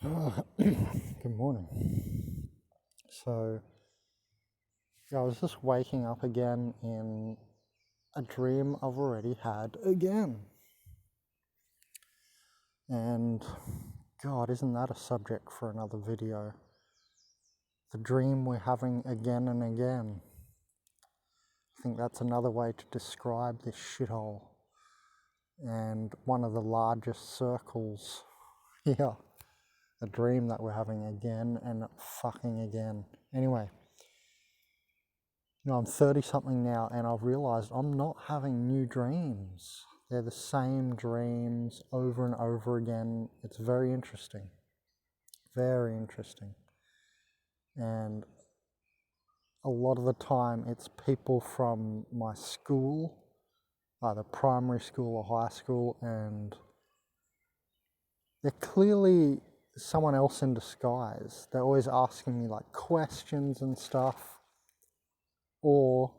Good morning. So, I was just waking up again in a dream I've already had again. And God, isn't that a subject for another video? The dream we're having again and again. I think that's another way to describe this shithole. And one of the largest circles here. A dream that we're having again and fucking again. Anyway. I'm 30 something now and I've realized I'm not having new dreams. They're the same dreams over and over again. It's very interesting. Very interesting. And a lot of the time it's people from my school, either primary school or high school, and they're clearly someone else in disguise. They're always asking me like questions and stuff, or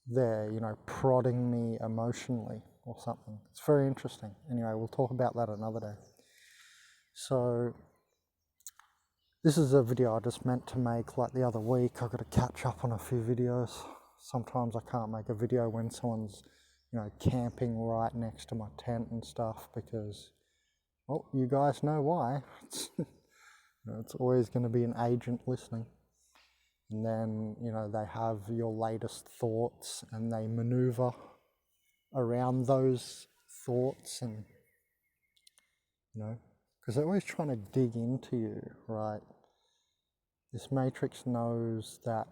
they're, prodding me emotionally or something. It's very interesting. Anyway, we'll talk about that another day. So, this is a video I just meant to make like the other week. I've got to catch up on a few videos. Sometimes I can't make a video when someone's, camping right next to my tent and stuff because, well, you guys know why. It's always going to be an agent listening. And then, they have your latest thoughts and they maneuver around those thoughts and, because they're always trying to dig into you, right? This matrix knows that,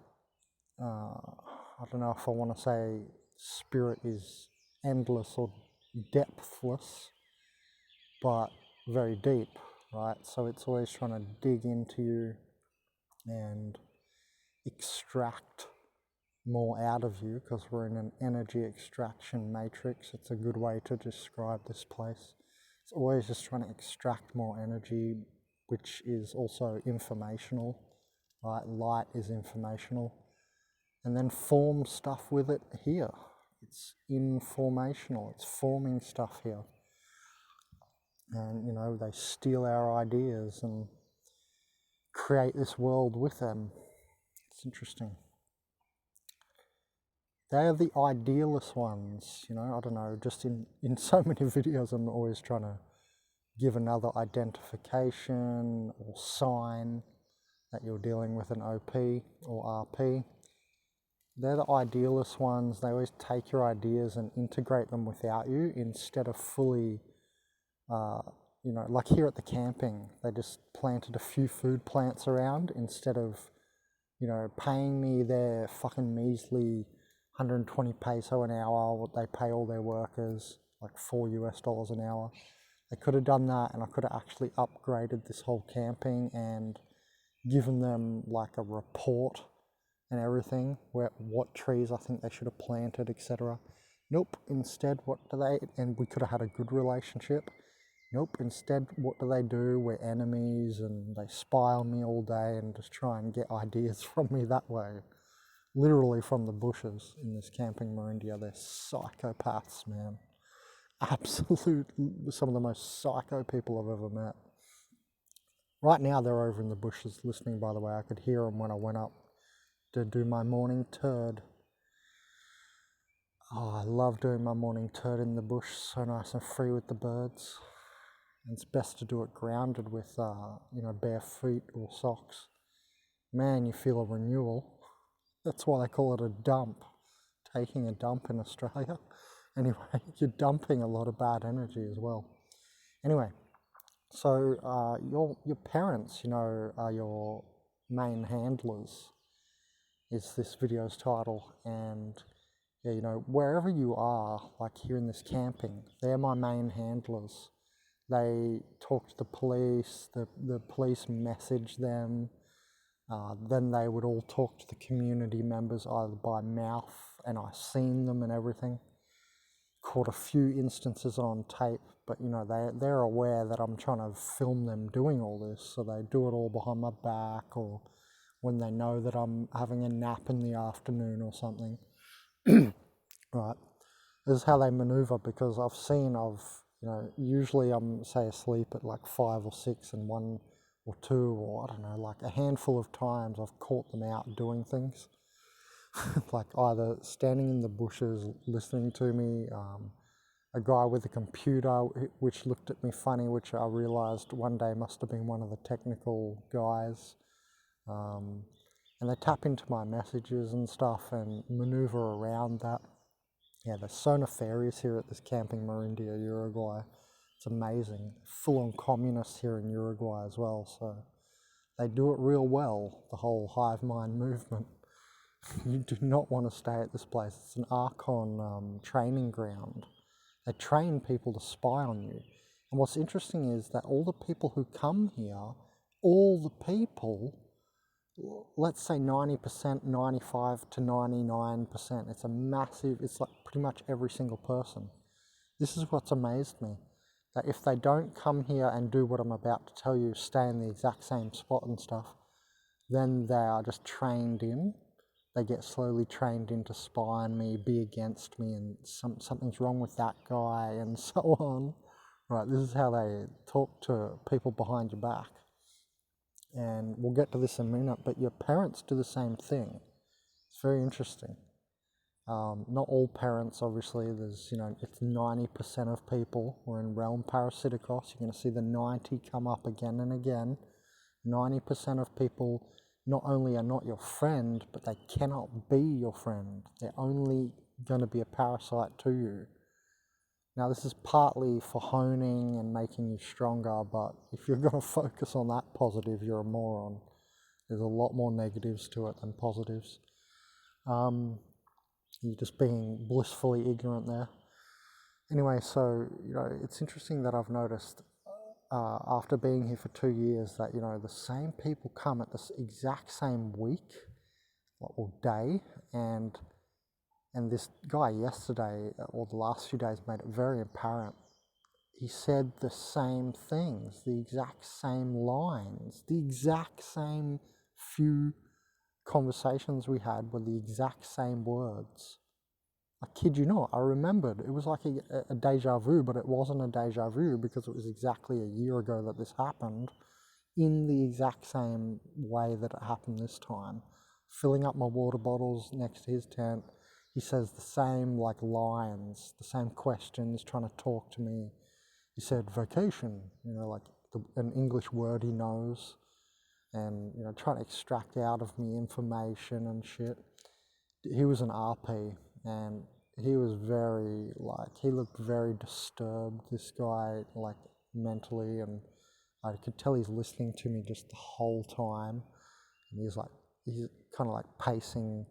I don't know if I want to say spirit is endless or depthless, but very deep, right? So it's always trying to dig into you and extract more out of you because we're in an energy extraction matrix. It's a good way to describe this place. It's always just trying to extract more energy, which is also informational, right? Light is informational. And then form stuff with it here. It's informational, it's forming stuff here. And, they steal our ideas and create this world with them. It's interesting. They are the idealist ones, I don't know, just in so many videos I'm always trying to give another identification or sign that you're dealing with an OP or RP. They're the idealist ones. They always take your ideas and integrate them without you instead of fully, like here at the camping, they just planted a few food plants around instead of, paying me their fucking measly 120 peso an hour, what they pay all their workers, like $4 an hour. They could have done that and I could have actually upgraded this whole camping and given them like a report and everything, what trees I think they should have planted, etc. Nope, instead and we could have had a good relationship. Nope, instead what do? We're enemies and they spy on me all day and just try and get ideas from me that way. Literally from the bushes in this camping Marindia. They're psychopaths, man. Absolute, some of the most psycho people I've ever met. Right now they're over in the bushes listening, by the way. I could hear them when I went up to do my morning turd. Oh, I love doing my morning turd in the bush, so nice and free with the birds. And it's best to do it grounded with, bare feet or socks. Man, you feel a renewal. That's why they call it a dump. Taking a dump in Australia. Anyway, you're dumping a lot of bad energy as well. Anyway, so your parents, are your main handlers, is this video's title. And wherever you are, like here in this camping, they're my main handlers. They talk to the police, the police message them, then they would all talk to the community members either by mouth, and I've seen them and everything. Caught a few instances on tape, but they're aware that I'm trying to film them doing all this, so they do it all behind my back, or when they know that I'm having a nap in the afternoon or something. Right. This is how they maneuver, because I've You know, usually I'm, say, asleep at like 5 or 6, and 1 or 2, or I don't know, like a handful of times I've caught them out doing things. Like either standing in the bushes listening to me, a guy with a computer which looked at me funny, which I realised one day must have been one of the technical guys. And they tap into my messages and stuff and manoeuvre around that. Yeah, they're so nefarious here at this Camping Marindia, Uruguay. It's amazing. Full-on communists here in Uruguay as well, so they do it real well, the whole hive mind movement. You do not want to stay at this place. It's an Archon training ground. They train people to spy on you. And what's interesting is that all the people who come here, all the people, let's say 90%, 95 to 99%, it's a massive, it's like pretty much every single person. This is what's amazed me, that if they don't come here and do what I'm about to tell you, stay in the exact same spot and stuff, then they are just trained in. They get slowly trained in to spy on me, be against me, and something's wrong with that guy, and so on. Right, this is how they talk to people behind your back. And we'll get to this in a minute, but your parents do the same thing. It's very interesting. Not all parents, obviously. There's, you know, it's 90% of people. We're in realm parasiticos. You're going to see the 90 come up again and again. 90% of people not only are not your friend, but they cannot be your friend. They're only going to be a parasite to you. Now, this is partly for honing and making you stronger, but if you're going to focus on that positive, you're a moron. There's a lot more negatives to it than positives. You're just being blissfully ignorant there. Anyway, so, you know, it's interesting that I've noticed after being here for 2 years that, you know, the same people come at this exact same week or day, and this guy yesterday, or the last few days, made it very apparent. He said the same things, the exact same lines, the exact same few conversations we had were the exact same words. I kid you not, I remembered. It was like a deja vu, but it wasn't a deja vu because it was exactly a year ago that this happened, in the exact same way that it happened this time. Filling up my water bottles next to his tent, he says the same like lines, the same questions, trying to talk to me. He said vacation, you know, like an English word he knows, and, you know, trying to extract out of me information and shit. He was an RP, and he was very, like, he looked very disturbed, this guy, like, mentally, and I could tell he's listening to me just the whole time. And he's kind of like pacing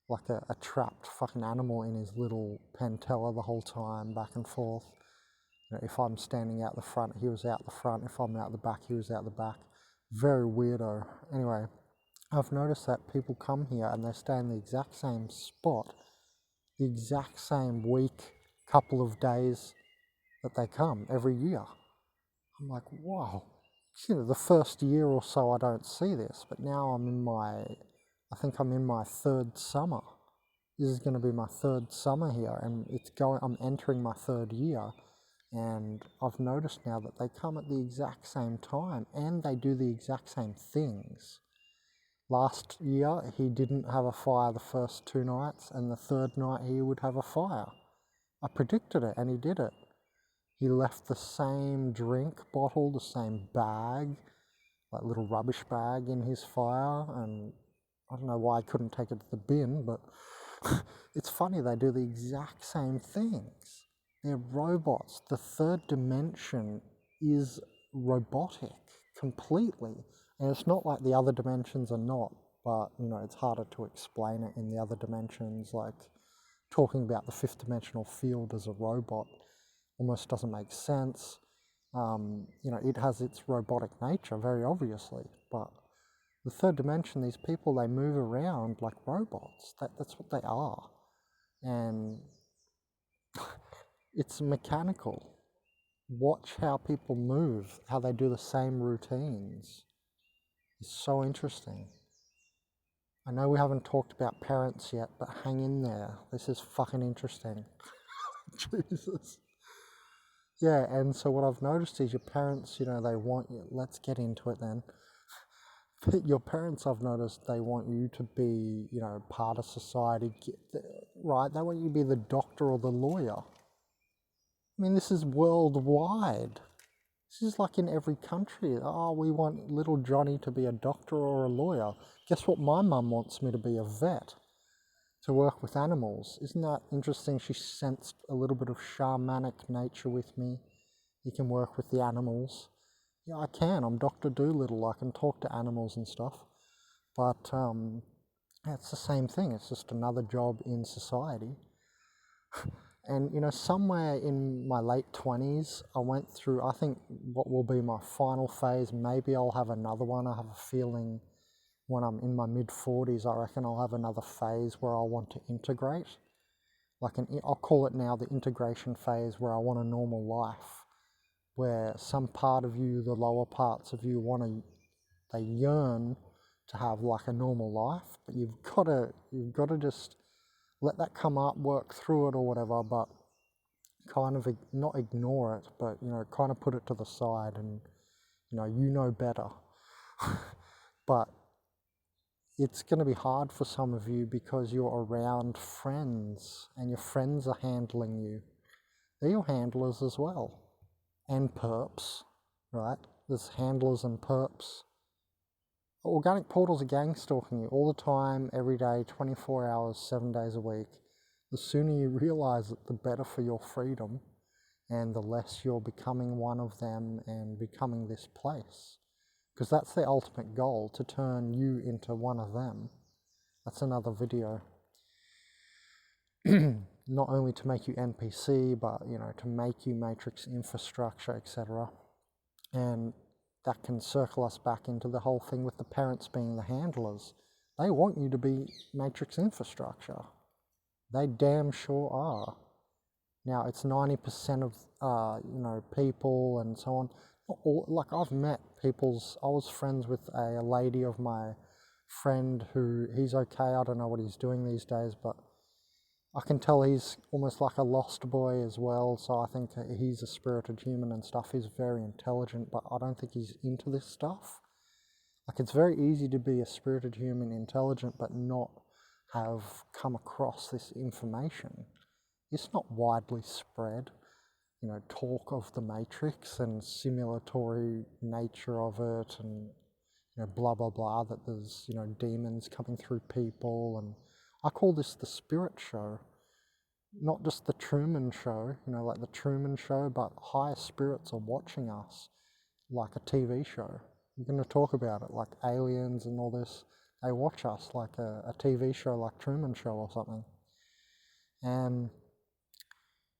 like a trapped fucking animal in his little pentella the whole time, back and forth. You know, if I'm standing out the front, he was out the front. If I'm out the back, he was out the back. Very weirdo. Anyway, I've noticed that people come here and they stay in the exact same spot, the exact same week, couple of days that they come every year. I'm like, wow. You know, the first year or so I don't see this, but now I think I'm in my 3rd summer. This is going to be my 3rd summer here, and I'm entering my 3rd year, and I've noticed now that they come at the exact same time, and they do the exact same things. Last year, he didn't have a fire the first 2 nights, and the 3rd night he would have a fire. I predicted it, and he did it. He left the same drink bottle, the same bag, like little rubbish bag in his fire, and I don't know why I couldn't take it to the bin, but it's funny, they do the exact same things. They're robots. The 3rd dimension is robotic completely, and it's not like the other dimensions are not, but, you know, it's harder to explain it in the other dimensions, like talking about the 5th dimensional field as a robot almost doesn't make sense. You know, it has its robotic nature, very obviously, but the 3rd dimension, these people, they move around like robots. That's what they are. And it's mechanical. Watch how people move, how they do the same routines. It's so interesting. I know we haven't talked about parents yet, but hang in there. This is fucking interesting. Jesus. Yeah, and so what I've noticed is your parents, they want you, let's get into it then. Your parents, I've noticed, they want you to be, part of society, right? They want you to be the doctor or the lawyer. I mean, this is worldwide. This is like in every country. Oh, we want little Johnny to be a doctor or a lawyer. Guess what? My mum wants me to be a vet, to work with animals. Isn't that interesting? She sensed a little bit of shamanic nature with me. You can work with the animals. Yeah, I can. I'm Dr. Dolittle. I can talk to animals and stuff. But it's the same thing. It's just another job in society. And somewhere in my late 20s, I went through, I think, what will be my final phase. Maybe I'll have another one. I have a feeling when I'm in my mid 40s, I reckon I'll have another phase where I want to integrate. I'll call it now the integration phase, where I want a normal life, where some part of you, the lower parts of you, they yearn to have like a normal life, but you've got to just let that come up, work through it or whatever, but kind of not ignore it, but kind of put it to the side, and you know better. But it's going to be hard for some of you because you're around friends and your friends are handling you. They're your handlers as well, and perps, right? There's handlers and perps. Organic portals are gang stalking you all the time, every day, 24 hours, 7 days a week. The sooner you realize it, the better for your freedom, and the less you're becoming one of them and becoming this place. Because that's their ultimate goal, to turn you into one of them. That's another video. Not only to make you NPC, but to make you matrix infrastructure, etc. And that can circle us back into the whole thing with the parents being the handlers. They want you to be matrix infrastructure. They damn sure are. Now, it's 90% of people and so on. Not all, like I've met I was friends with a lady of my friend who, he's okay, I don't know what he's doing these days, but I can tell he's almost like a lost boy as well, so I think he's a spirited human and stuff. He's very intelligent, but I don't think he's into this stuff. Like, it's very easy to be a spirited human, intelligent, but not have come across this information. It's not widely spread, talk of the Matrix and simulatory nature of it, and blah blah blah, that there's demons coming through people. And I call this the spirit show, not just the Truman Show, like the Truman Show, but higher spirits are watching us like a TV show. We're going to talk about it, like aliens and all this. They watch us like a TV show, like Truman Show or something. And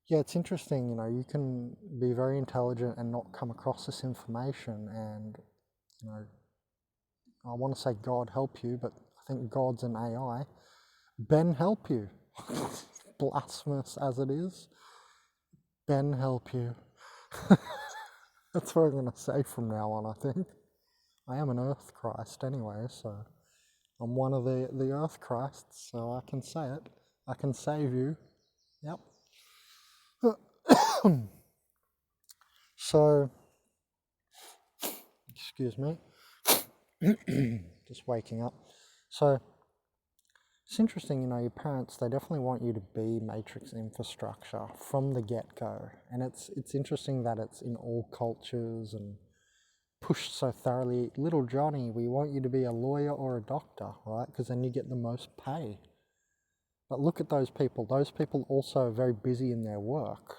yeah, it's interesting, you can be very intelligent and not come across this information. And, I want to say God help you, but I think God's an AI. Ben help you. Blasphemous as it is. Ben help you. That's what I'm going to say from now on, I think. I am an Earth Christ anyway, so I'm one of the Earth Christs, so I can say it. I can save you. Yep. So, excuse me. Just waking up. So, it's interesting, your parents, they definitely want you to be matrix infrastructure from the get-go. And it's interesting that it's in all cultures and pushed so thoroughly. Little Johnny, we want you to be a lawyer or a doctor, right? Because then you get the most pay. But look at those people. Those people also are very busy in their work.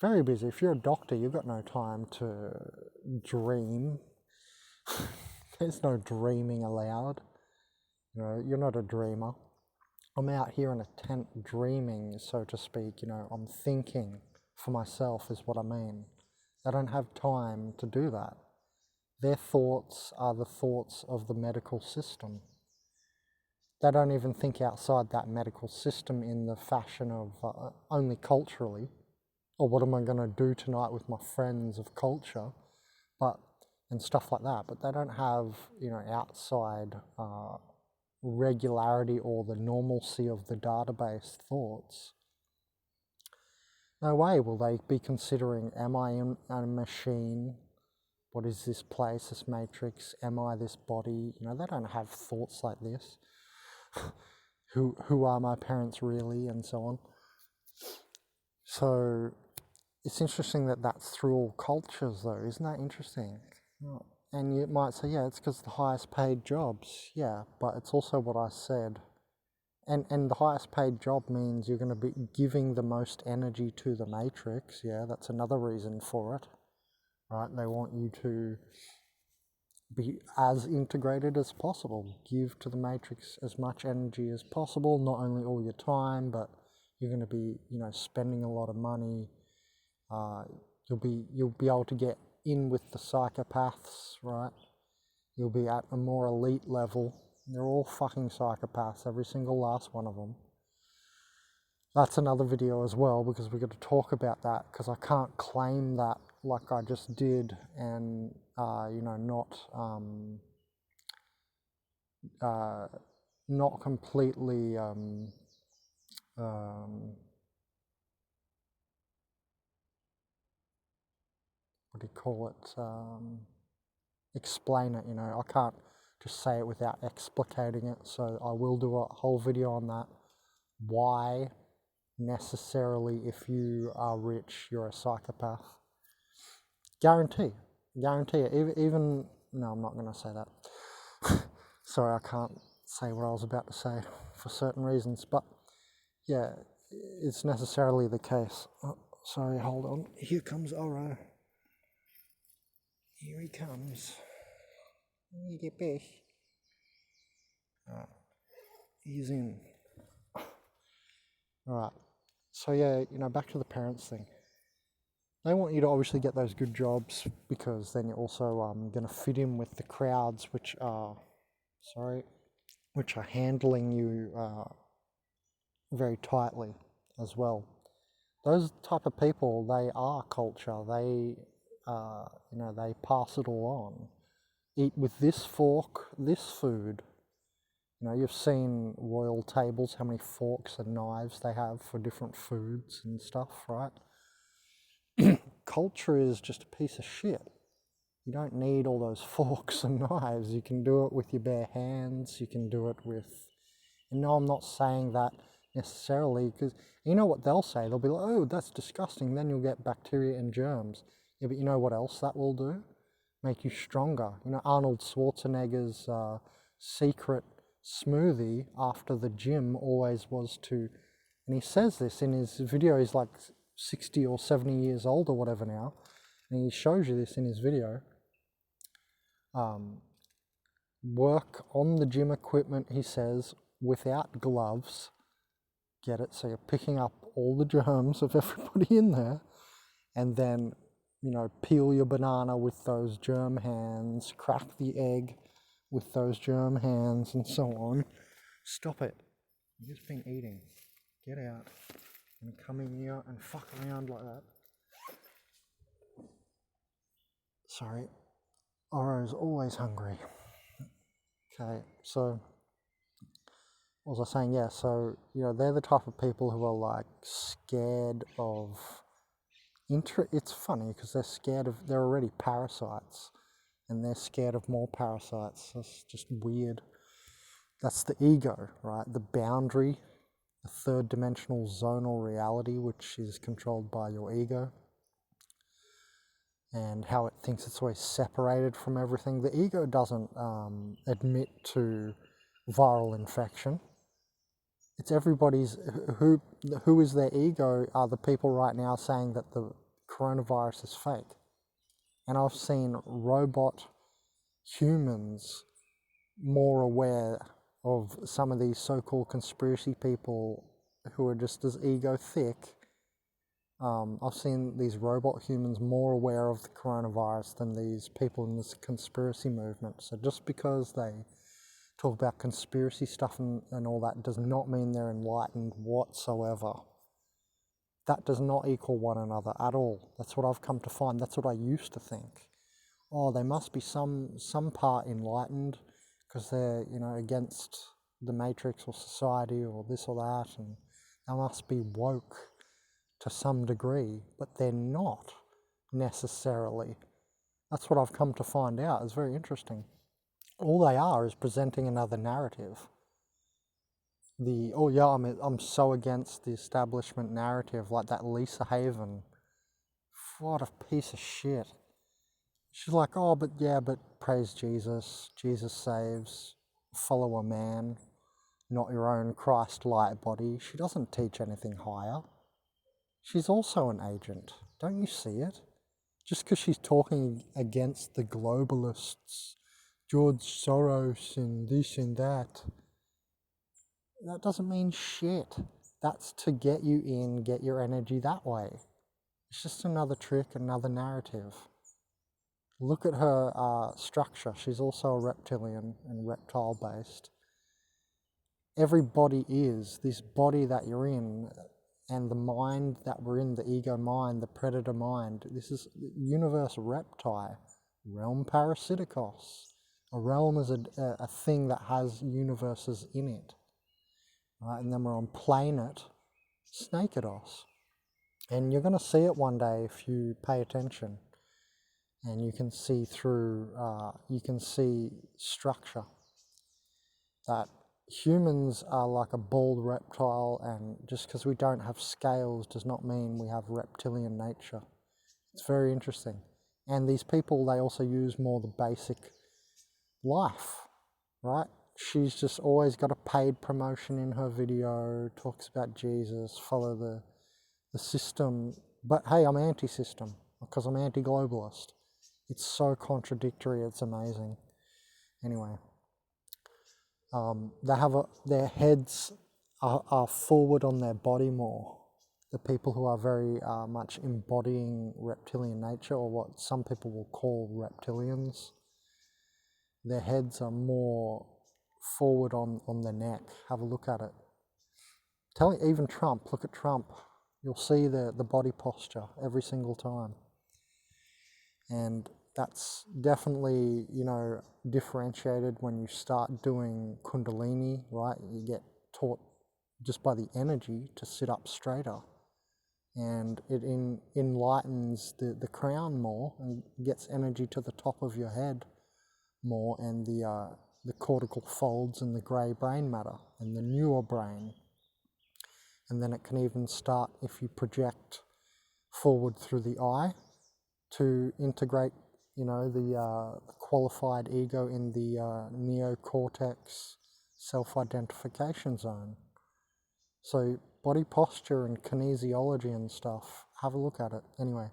Very busy. If you're a doctor, you've got no time to dream. There's no dreaming allowed. You're not a dreamer. I'm out here in a tent dreaming, so to speak. I'm thinking for myself is what I mean. They don't have time to do that. Their thoughts are the thoughts of the medical system. They don't even think outside that medical system in the fashion of only culturally, or what am I going to do tonight with my friends of culture, and stuff like that. But they don't have, outside regularity or the normalcy of the database thoughts. No way will they be considering, am I in a machine? What is this place, this matrix? Am I this body? You know, they don't have thoughts like this. Who are my parents really, and so on. So it's interesting that that's through all cultures, though. Isn't that interesting? Oh. And you might say, yeah, it's because the highest paid jobs. Yeah, but it's also what I said. And the highest paid job means you're going to be giving the most energy to the matrix. Yeah, that's another reason for it, right? They want you to be as integrated as possible. Give to the matrix as much energy as possible, not only all your time, but you're going to be, you know, spending a lot of money. You'll be able to get in with the psychopaths, right? You'll be at a more elite level. They're all fucking psychopaths, every single last one of them. That's another video as well, because we're going to talk about that, because I can't claim that like I just did and, you know, not completely, what do you call it, explain it, you know. I can't just say it without explicating it, so I will do a whole video on that. Why necessarily, if you are rich, you're a psychopath. Guarantee it. Even no, I'm not going to say that. Sorry, I can't say what I was about to say for certain reasons, but yeah, it's necessarily the case. Oh, sorry, hold on. Here comes Oro. Here he comes. You get back. He's in. Alright. So yeah, you know, back to the parents thing. They want you to obviously get those good jobs, because then you're also going to fit in with the crowds which are handling you very tightly as well. Those type of people, they are culture. They, you know, they pass it all on. Eat with this fork, this food. You know, you've seen royal tables, how many forks and knives they have for different foods and stuff, right? Culture is just a piece of shit. You don't need all those forks and knives. You can do it with your bare hands. You can do it with... And no, I'm not saying that necessarily, because you know what they'll say? They'll be like, oh, that's disgusting. Then you'll get bacteria and germs. Yeah, but you know what else that will do? Make you stronger. You know, Arnold Schwarzenegger's secret smoothie after the gym always was to... And he says this in his video. He's like 60 or 70 years old or whatever now. And he shows you this in his video. Work on the gym equipment, he says, without gloves. Get it? So you're picking up all the germs of everybody in there, and then, you know, peel your banana with those germ hands, crack the egg with those germ hands, and so on. Stop it. You've just been eating. Get out and come in here and fuck around like that. Sorry. Oro's always hungry. Okay, so what was I saying? Yeah, so, you know, they're the type of people who are like scared of... It's funny because they're already parasites, and they're scared of more parasites. That's just weird. That's the ego, right? The boundary, the third dimensional zonal reality, which is controlled by your ego, and how it thinks it's always separated from everything. The ego doesn't admit to viral infection. It's everybody's... Who is their ego are the people right now saying that the coronavirus is fake. And I've seen robot humans more aware of some of these so-called conspiracy people who are just as ego thick. I've seen these robot humans more aware of the coronavirus than these people in this conspiracy movement. So just because they talk about conspiracy stuff and all that does not mean they're enlightened whatsoever. That does not equal one another at all. That's what I've come to find. That's what I used to think. Oh, they must be some part enlightened because they're, you know, against the matrix or society or this or that, and they must be woke. to some degree, but they're not necessarily. That's what I've come to find out. It's very interesting. All they are is presenting another narrative. I'm so against the establishment narrative, like that Lisa Haven. What a piece of shit. She's like, oh, but praise Jesus. Jesus saves. Follow a man, not your own Christ-light body. She doesn't teach anything higher. She's also an agent. Don't you see it? Just because she's talking against the globalists, George Soros and this and that doesn't mean shit. That's to get you in, get your energy that way. It's just another trick, another narrative. Look at her structure. She's also a reptilian and reptile based. Every body is, this body that you're in and the mind that we're in, the ego mind, the predator mind, this is universe reptile, realm parasiticos. A realm is a thing that has universes in it. Right? And then we're on planet Snakeados. And you're going to see it one day if you pay attention. And you can see through, you can see structure. That humans are like a bald reptile, and just because we don't have scales does not mean we have reptilian nature. It's very interesting. And these people, they also use more the basic life, right? She's just always got a paid promotion in her video, talks about Jesus, follow the system. But hey, I'm anti-system because I'm anti-globalist. It's so contradictory, it's amazing. Anyway, they have their heads are forward on their body more. The people who are very much embodying reptilian nature, or what some people will call reptilians, their heads are more forward on their neck. Have a look at it. Even Trump, look at Trump. You'll see the body posture every single time. And that's definitely, differentiated when you start doing Kundalini, right? You get taught just by the energy to sit up straighter. And it enlightens the crown more and gets energy to the top of your head more, and the cortical folds and the grey brain matter and the newer brain. And then it can even start, if you project forward through the eye, to integrate, the qualified ego in the neocortex self-identification zone. So body posture and kinesiology and stuff, have a look at it. Anyway,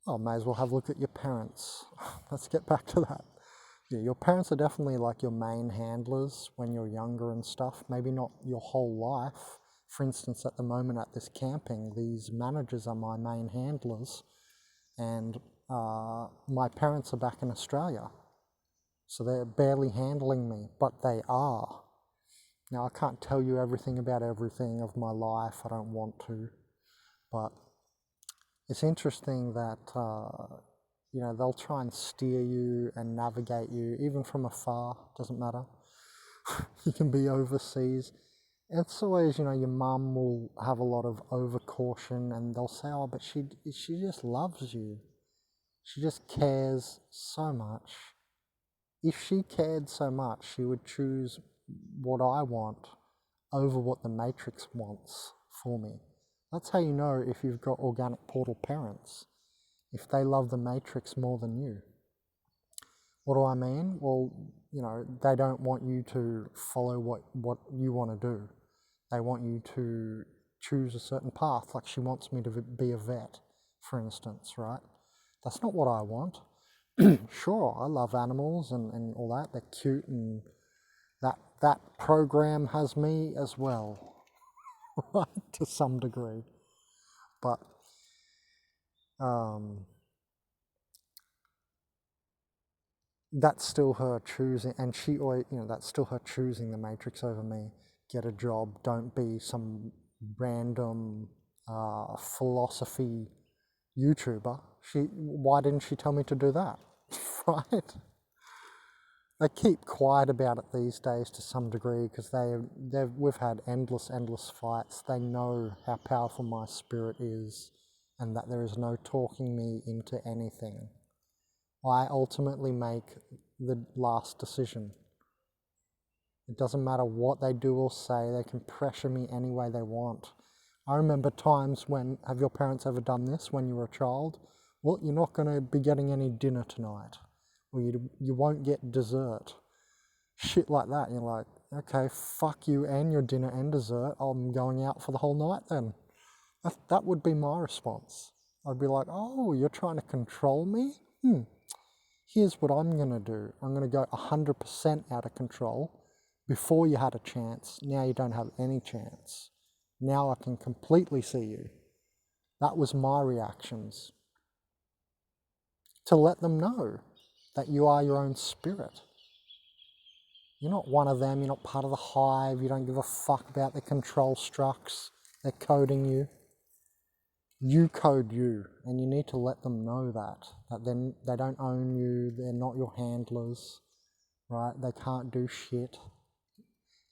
may as well have a look at your parents. Let's get back to that. Yeah, your parents are definitely like your main handlers when you're younger and stuff. Maybe not your whole life. For instance, at the moment at this camping, these managers are my main handlers, and my parents are back in Australia. So they're barely handling me, but they are. Now, I can't tell you everything about everything of my life. I don't want to. But it's interesting that, they'll try and steer you and navigate you, even from afar. Doesn't matter. You can be overseas. It's always, your mum will have a lot of over-caution, and they'll say, oh, but she just loves you. She just cares so much. If she cared so much, she would choose what I want over what the Matrix wants for me. That's how you know if you've got organic portal parents, if they love the Matrix more than you. What do I mean? Well, they don't want you to follow what you want to do. They want you to choose a certain path, like she wants me to be a vet, for instance, right? That's not what I want. Sure, I love animals and all that. They're cute, and that program has me as well, right, to some degree. But that's still her choosing, and she always, that's still her choosing the Matrix over me. Get a job. Don't be some random philosophy YouTuber. Why didn't she tell me to do that? Right? they keep quiet about it these days to some degree because we've had endless fights. They know how powerful my spirit is and that there is no talking me into anything. I ultimately make the last decision. It doesn't matter what they do or say, they can pressure me any way they want. I remember times when, have your parents ever done this when you were a child? Well, you're not going to be getting any dinner tonight, or you won't get dessert. Shit like that. You're like, okay, fuck you and your dinner and dessert. I'm going out for the whole night then. That would be my response. I'd be like, oh, you're trying to control me? Here's what I'm going to do. I'm going to go 100% out of control. Before you had a chance, now you don't have any chance. Now I can completely see you. That was my reactions. To let them know that you are your own spirit. You're not one of them, you're not part of the hive, you don't give a fuck about the control structs, they're coding you. You code you, and you need to let them know that they don't own you, they're not your handlers, right? They can't do shit.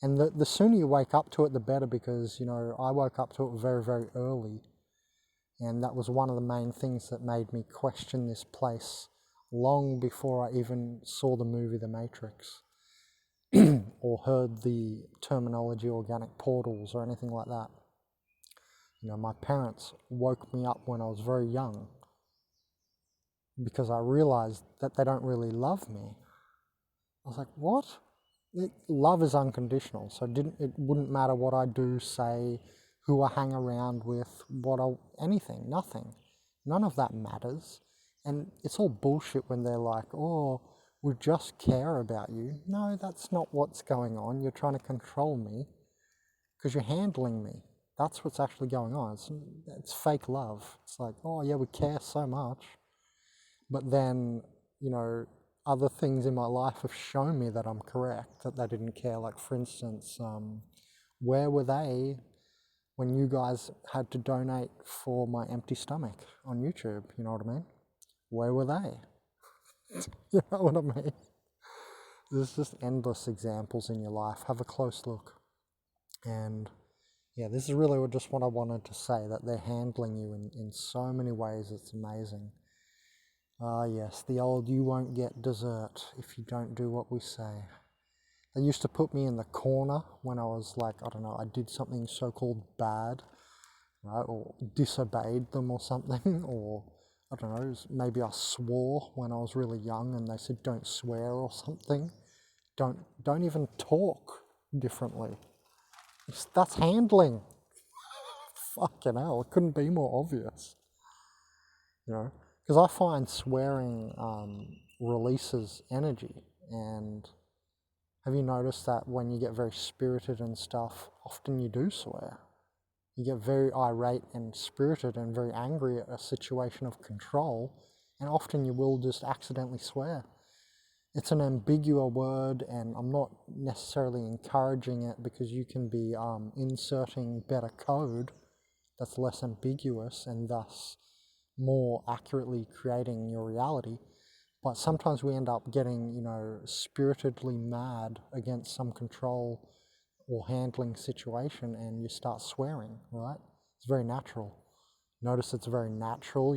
And the sooner you wake up to it, the better, because, I woke up to it very, very early. And that was one of the main things that made me question this place long before I even saw the movie The Matrix or heard the terminology organic portals or anything like that. My parents woke me up when I was very young because I realized that they don't really love me. I was like, what? Love is unconditional, so it wouldn't matter what I do, say, who I hang around with, anything, nothing. None of that matters. And it's all bullshit when they're like, oh, we just care about you. No, that's not what's going on. You're trying to control me because you're handling me. That's what's actually going on. It's fake love. It's like, oh yeah, we care so much. But then, other things in my life have shown me that I'm correct, that they didn't care. Like, for instance, where were they when you guys had to donate for my empty stomach on YouTube? You know what I mean? Where were they? You know what I mean? There's just endless examples in your life. Have a close look. And yeah, this is really just what I wanted to say, that they're handling you in so many ways. It's amazing. Yes, the old you won't get dessert if you don't do what we say. They used to put me in the corner when I was like, I don't know, I did something so-called bad, right, or disobeyed them or something, or I don't know, maybe I swore when I was really young and they said don't swear or something. Don't even talk differently. That's handling. Fucking hell, it couldn't be more obvious. Because I find swearing releases energy. And have you noticed that when you get very spirited and stuff, often you do swear? You get very irate and spirited and very angry at a situation of control, and often you will just accidentally swear. It's an ambiguous word, and I'm not necessarily encouraging it, because you can be inserting better code that's less ambiguous and thus more accurately creating your reality. But sometimes we end up getting, spiritedly mad against some control or handling situation, and you start swearing, right? It's very natural. Notice it's very natural.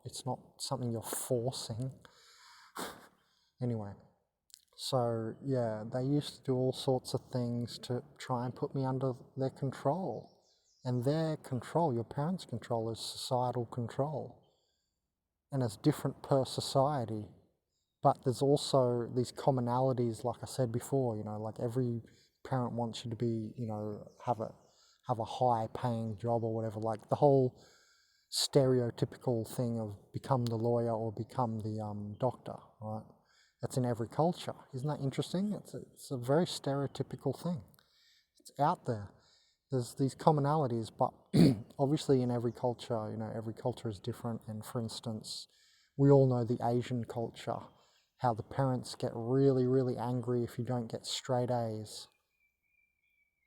It's not something you're forcing. Anyway, so yeah, they used to do all sorts of things to try and put me under their control. And their control, your parents' control, is societal control. And it's different per society. But there's also these commonalities, like I said before, like every parent wants you to be, have a high paying job or whatever, like the whole stereotypical thing of become the lawyer or become the doctor, right? That's in every culture. Isn't that interesting? It's a very stereotypical thing. It's out there. There's these commonalities, but obviously in every culture, every culture is different. And for instance, we all know the Asian culture, how the parents get really, really angry if you don't get straight A's,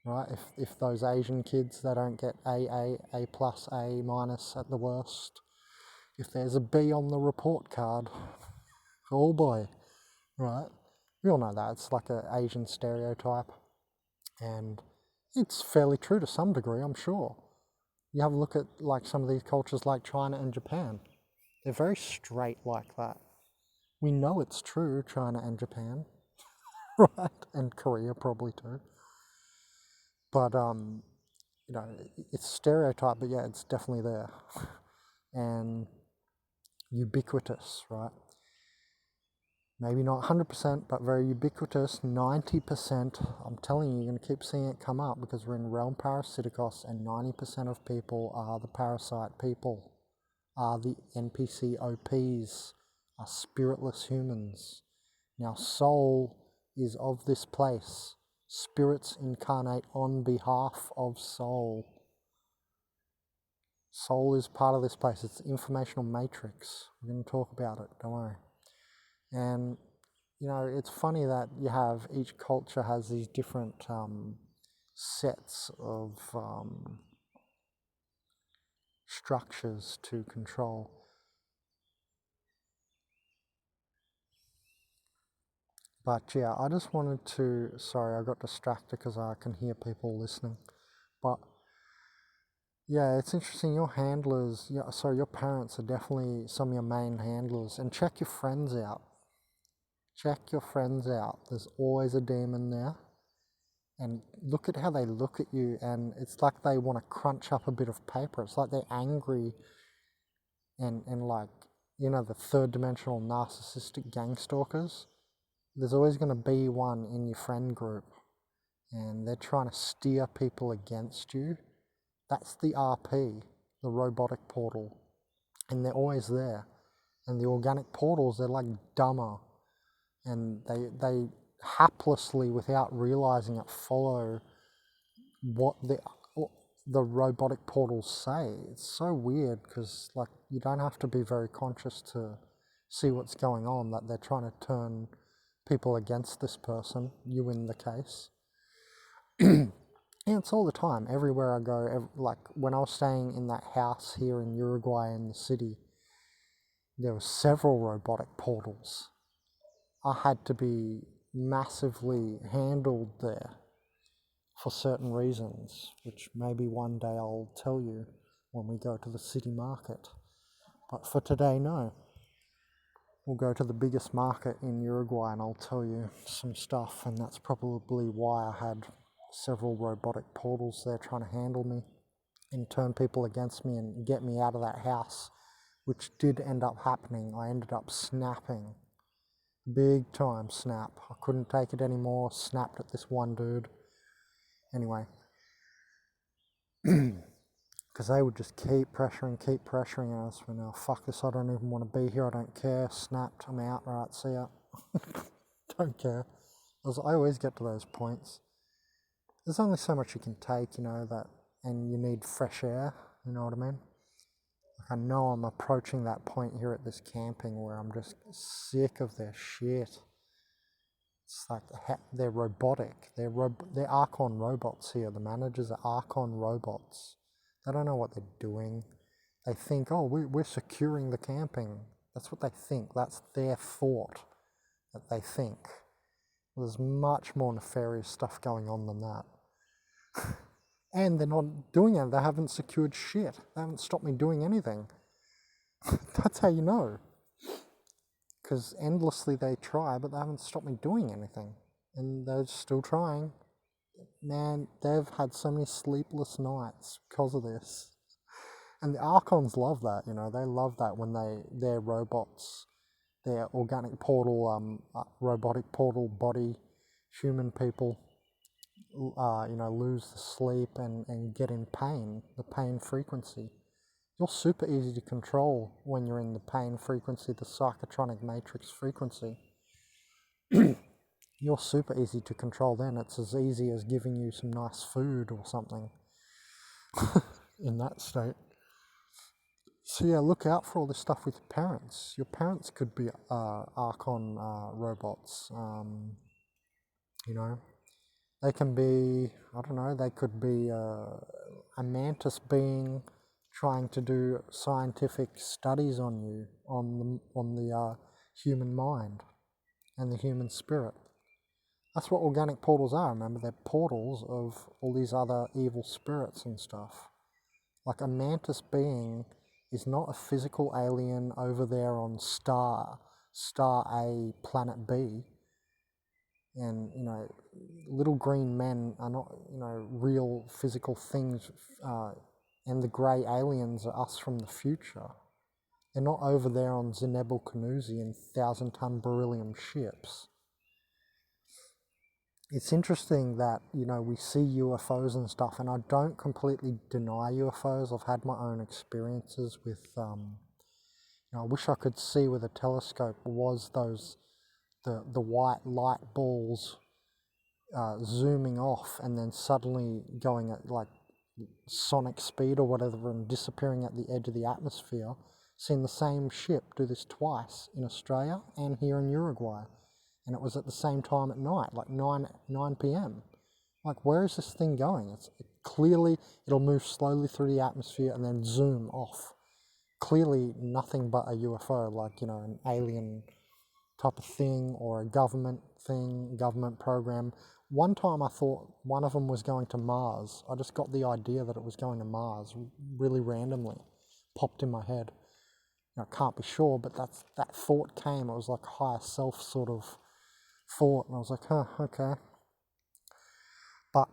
right? If those Asian kids, they don't get A+, A- at the worst. If there's a B on the report card, oh boy, right? We all know that. It's like an Asian stereotype. And it's fairly true to some degree, I'm sure. You have a look at like some of these cultures like China and Japan. They're very straight like that. We know it's true, China and Japan, right? And Korea probably too. But, you know, it's stereotype, but yeah, it's definitely there. And ubiquitous, right? Maybe not 100%, but very ubiquitous, 90%. I'm telling you, you're going to keep seeing it come up because we're in realm parasiticos and 90% of people are the parasite people, are the NPC OPs, are spiritless humans. Now, soul is of this place. Spirits incarnate on behalf of soul. Soul is part of this place. It's the informational matrix. We're going to talk about it, don't worry. And, you know, it's funny that you have, each culture has these different sets of structures to control. But yeah, I just wanted to, sorry, I got distracted because I can hear people listening. But yeah, it's interesting, your handlers, your parents are definitely some of your main handlers. And check your friends out. Check your friends out. There's always a demon there. And look at how they look at you, and it's like they want to crunch up a bit of paper. It's like they're angry and like, you know, the third dimensional narcissistic gang stalkers. There's always going to be one in your friend group, and they're trying to steer people against you. That's the RP, the robotic portal, and they're always there. And the organic portals, they're like dumber, and they haplessly, without realizing it, follow what the robotic portals say. It's so weird because like you don't have to be very conscious to see what's going on, that they're trying to turn people against this person, you in the case. And it's all the time, everywhere I go. Like when I was staying in that house here in Uruguay in the city, there were several robotic portals. I had to be massively handled there for certain reasons, which maybe one day I'll tell you when we go to the city market. But for today, no. We'll go to the biggest market in Uruguay and I'll tell you some stuff, and that's probably why I had several robotic portals there trying to handle me and turn people against me and get me out of that house, which did end up happening. I ended up snapping. Big time snap. I couldn't take it anymore, snapped at this one dude. Anyway, because they would just keep pressuring us. When, oh, fuck this, I don't even want to be here, I don't care, snapped, I'm out, right, see ya. Don't care. I always get to those points. There's only so much you can take, you know, that, and you need fresh air, you know what I mean? Like, I know I'm approaching that point here at this camping where I'm just sick of their shit. It's like they're robotic. They're Archon robots here. The managers are Archon robots. They don't know what they're doing. They think, oh, we're securing the camping. That's what they think. That's their thought that they think. There's much more nefarious stuff going on than that. And they're not doing it. They haven't secured shit. They haven't stopped me doing anything. That's how you know. Because endlessly they try, but they haven't stopped me doing anything. And they're still trying. Man, they've had so many sleepless nights because of this. And the Archons love that, you know, they love that when their robots, their organic portal, robotic portal body, human people, you know, lose the sleep and get in pain, the pain frequency. You're super easy to control when you're in the pain frequency, the psychotronic matrix frequency. You're super easy to control then. It's as easy as giving you some nice food or something in that state. So yeah, look out for all this stuff with your parents. Your parents could be Archon robots. You know, they can be, I don't know, they could be a mantis being trying to do scientific studies on you, on the human mind and the human spirit. That's what organic portals are, remember? They're portals of all these other evil spirits and stuff. Like a mantis being is not a physical alien over there on star A, planet B. And, you know, little green men are not, you know, real physical things, and the grey aliens are us from the future. They're not over there on Zenebel Canusi in 1,000-ton beryllium ships. It's interesting that, you know, we see UFOs and stuff, and I don't completely deny UFOs. I've had my own experiences with, you know, I wish I could see with a telescope was those, the white light balls zooming off and then suddenly going at like sonic speed or whatever and disappearing at the edge of the atmosphere. Seen the same ship do this twice in Australia and here in Uruguay. And it was at the same time at night, like 9 p.m. Like, where is this thing going? Clearly, it'll move slowly through the atmosphere and then zoom off. Clearly nothing but a UFO, like, you know, an alien type of thing or a government thing, government program. One time I thought one of them was going to Mars. I just got the idea that it was going to Mars really randomly. Popped in my head. You know, I can't be sure, but that thought came. It was like a higher self sort of thought, and I was like, huh, okay. But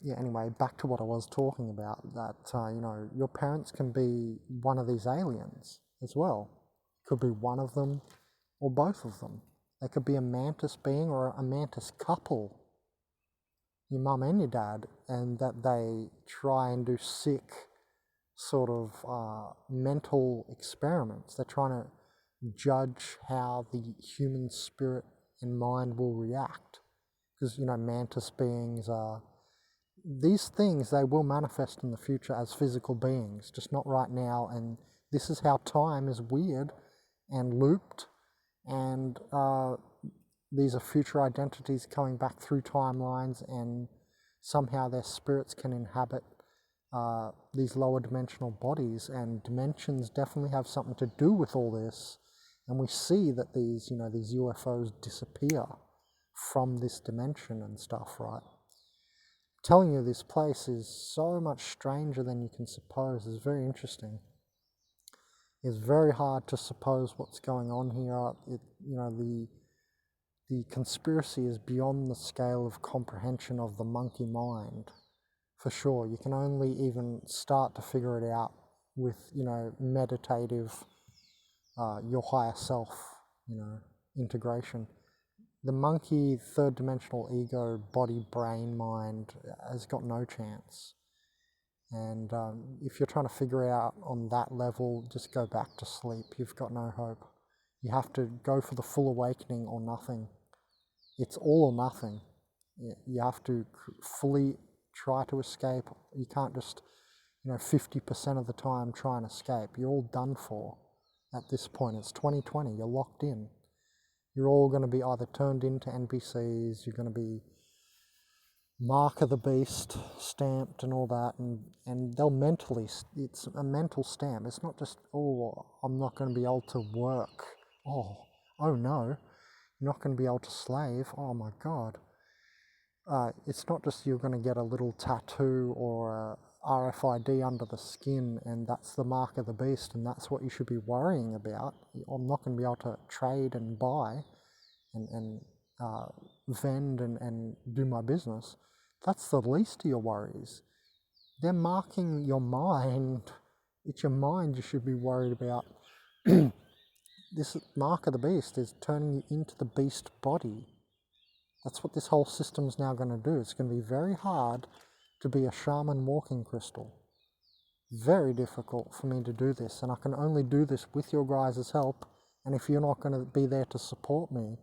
yeah, anyway, back to what I was talking about, that, you know, your parents can be one of these aliens as well. Could be one of them or both of them. They could be a mantis being or a mantis couple, your mum and your dad, and that they try and do sick sort of mental experiments. They're trying to judge how the human spirit and mind will react. Because, you know, mantis beings are, these things, they will manifest in the future as physical beings, just not right now. And this is how time is weird and looped, and these are future identities coming back through timelines, and somehow their spirits can inhabit these lower dimensional bodies, and dimensions definitely have something to do with all this. And we see that these, you know, these UFOs disappear from this dimension and stuff, right? Telling you this place is so much stranger than you can suppose. It's very interesting. It's very hard to suppose what's going on here. You know, the conspiracy is beyond the scale of comprehension of the monkey mind, for sure. You can only even start to figure it out with, you know, meditative, your higher self, you know, integration. The monkey third dimensional ego, body, brain, mind has got no chance. And if you're trying to figure out on that level, just go back to sleep. You've got no hope. You have to go for the full awakening or nothing. It's all or nothing. You have to fully try to escape. You can't just, you know, 50% of the time try and escape. You're all done for at this point. It's 2020. You're locked in. You're all going to be either turned into NPCs, you're going to be Mark of the Beast stamped and all that, and they'll mentally, it's a mental stamp. It's not just, oh, I'm not going to be able to work. Oh no, you're not going to be able to slave. Oh my God. It's not just you're going to get a little tattoo or a RFID under the skin and that's the mark of the beast and that's what you should be worrying about. I'm not going to be able to trade and buy and vend and do my business. That's the least of your worries. They're marking your mind. It's your mind you should be worried about. This mark of the beast is turning you into the beast body. That's what this whole system's now going to do. It's going to be very hard to be a shaman walking crystal. Very difficult for me to do this, and I can only do this with your guys' help, and if you're not going to be there to support me,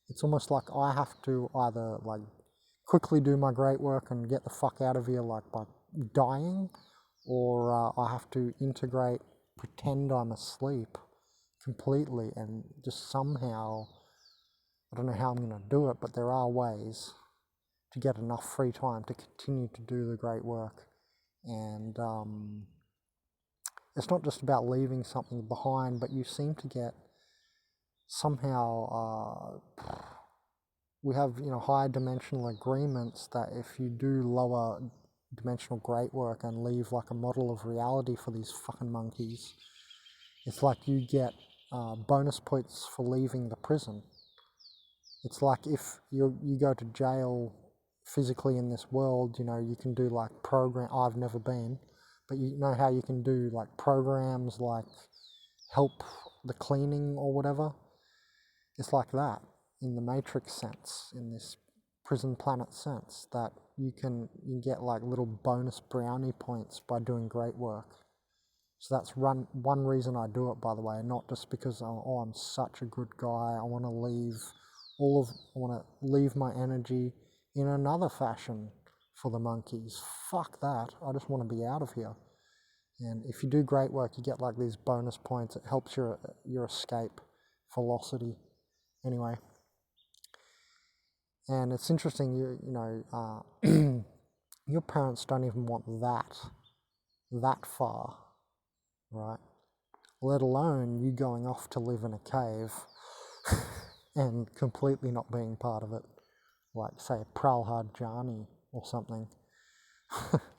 it's almost like I have to either like quickly do my great work and get the fuck out of here like by dying, or I have to integrate, pretend I'm asleep completely and just somehow, I don't know how I'm going to do it, but there are ways to get enough free time to continue to do the great work. And it's not just about leaving something behind, but you seem to get somehow we have, you know, higher dimensional agreements that if you do lower dimensional great work and leave like a model of reality for these fucking monkeys, it's like you get bonus points for leaving the prison. It's like if you go to jail physically in this world, you know, you can do like I've never been, but you know how you can do like programs like help the cleaning or whatever. It's like that in the Matrix sense, in this prison planet sense, that you get like little bonus brownie points by doing great work. So that's one reason I do it, by the way, not just because I'm such a good guy. I want to leave my energy in another fashion for the monkeys. Fuck that. I just want to be out of here. And if you do great work, you get like these bonus points. It helps your escape velocity. Anyway, and it's interesting. Your parents don't even want that far, right? Let alone you going off to live in a cave and completely not being part of it, like say Prahlad Jani or something,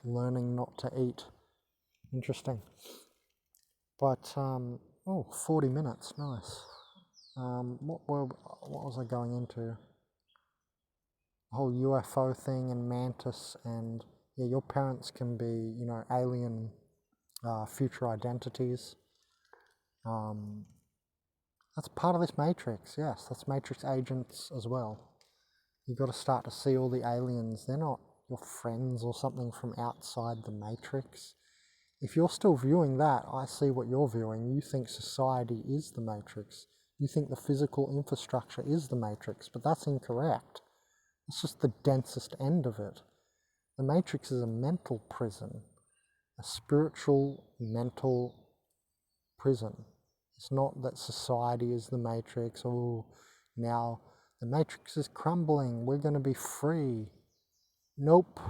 learning not to eat. Interesting. But 40 minutes, nice. What was I going into? The whole UFO thing and Mantis, and yeah, your parents can be, you know, alien future identities. That's part of this Matrix, yes, that's Matrix agents as well. You've got to start to see all the aliens. They're not your friends or something from outside the Matrix. If you're still viewing that, I see what you're viewing. You think society is the Matrix. You think the physical infrastructure is the Matrix, but that's incorrect. It's just the densest end of it. The Matrix is a mental prison, a spiritual mental prison. It's not that society is the Matrix. Oh, now the Matrix is crumbling. We're going to be free. Nope.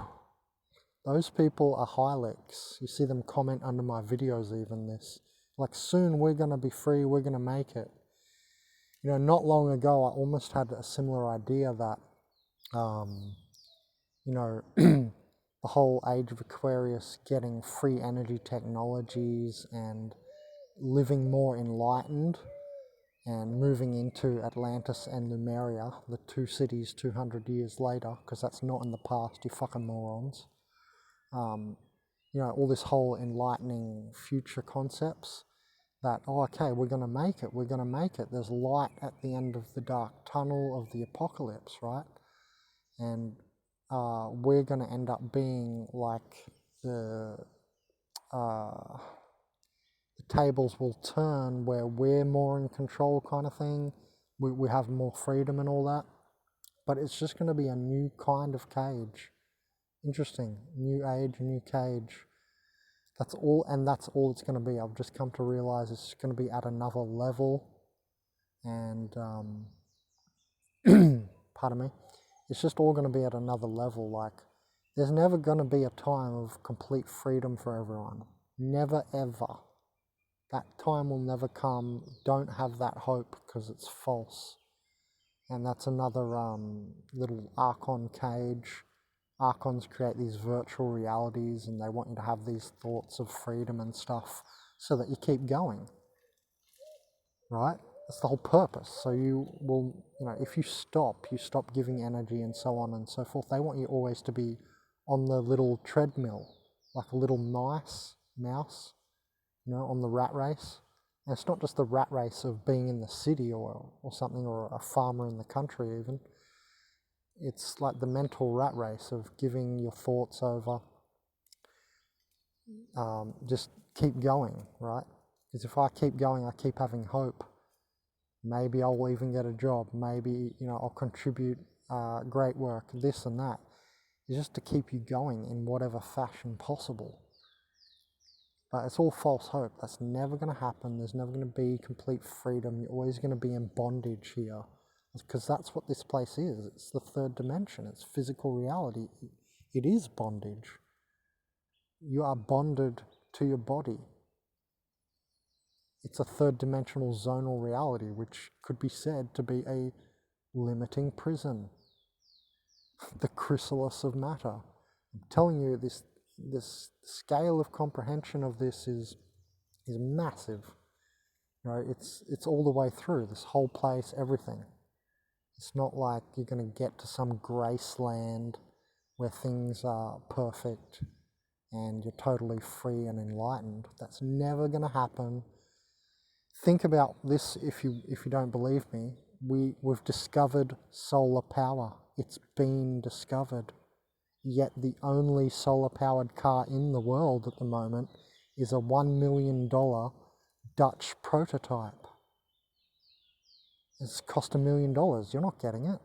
Those people are Hylics. You see them comment under my videos even this. Like, soon we're going to be free. We're going to make it. You know, not long ago, I almost had a similar idea that, you know, the whole age of Aquarius, getting free energy technologies and living more enlightened and moving into Atlantis and Lemuria, the two cities 200 years later, because that's not in the past, you fucking morons. You know, all this whole enlightening future concepts that, oh, okay, we're going to make it, we're going to make it. There's light at the end of the dark tunnel of the apocalypse, right? And we're going to end up being like the tables will turn where we're more in control kind of thing. We have more freedom and all that. But it's just going to be a new kind of cage. Interesting. New age, new cage. That's all, and that's all it's going to be. I've just come to realize it's going to be at another level. And, pardon me, it's just all going to be at another level. Like, there's never going to be a time of complete freedom for everyone. Never, ever. That time will never come. Don't have that hope, because it's false. And that's another little Archon cage. Archons create these virtual realities, and they want you to have these thoughts of freedom and stuff so that you keep going. Right? That's the whole purpose. So you will, you know, if you stop giving energy and so on and so forth. They want you always to be on the little treadmill, like a little mouse, you know, on the rat race. And it's not just the rat race of being in the city or something, or a farmer in the country even. It's like the mental rat race of giving your thoughts over. Just keep going, right? Because if I keep going, I keep having hope. Maybe I'll even get a job. Maybe, you know, I'll contribute great work, this and that. It's just to keep you going in whatever fashion possible. But it's all false hope. That's never going to happen. There's never going to be complete freedom. You're always going to be in bondage here. Because that's what this place is. It's the third dimension. It's physical reality. It is bondage. You are bonded to your body. It's a third dimensional zonal reality, which could be said to be a limiting prison. the chrysalis of matter. I'm telling you, this scale of comprehension of this is massive. You know, it's all the way through this whole place, everything. It's not like you're going to get to some grace land where things are perfect and you're totally free and enlightened. That's never going to happen. Think about this if you don't believe me. We've discovered solar power. It's been discovered. Yet the only solar powered car in the world at the moment is a $1 million Dutch prototype. It's cost $1 million. You're not getting it.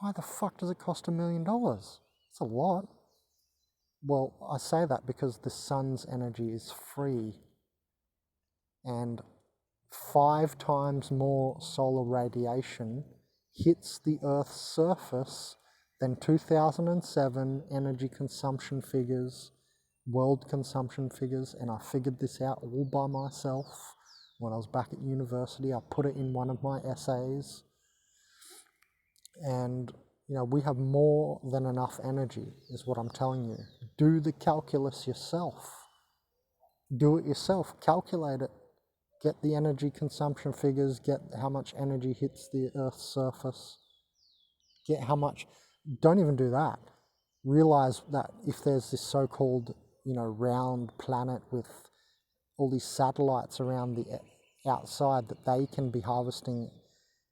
Why the fuck does it cost $1 million? It's a lot. Well, I say that because the sun's energy is free, and 5 times more solar radiation hits the Earth's surface than 2007 energy consumption figures, world consumption figures, and I figured this out all by myself when I was back at university. I put it in one of my essays, and you know, we have more than enough energy, is what I'm telling you. Do the calculus yourself. Do it yourself. Calculate it. Get the energy consumption figures. Get how much energy hits the Earth's surface. Get how much. Don't even do that. Realize that if there's this so-called, you know, round planet with all these satellites around the outside, that they can be harvesting.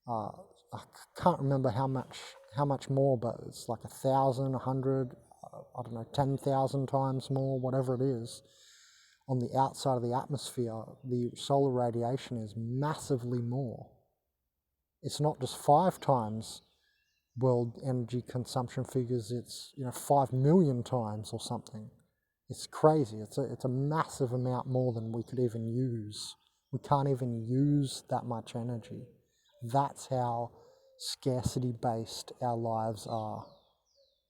I can't remember how much more, but it's like 1,000, 100, I don't know, 10,000 times more, whatever it is. On the outside of the atmosphere, the solar radiation is massively more. It's not just 5 times world energy consumption figures, it's, you know, 5 million times or something. It's crazy. It's a massive amount more than we could even use. We can't even use that much energy. That's how scarcity based our lives are.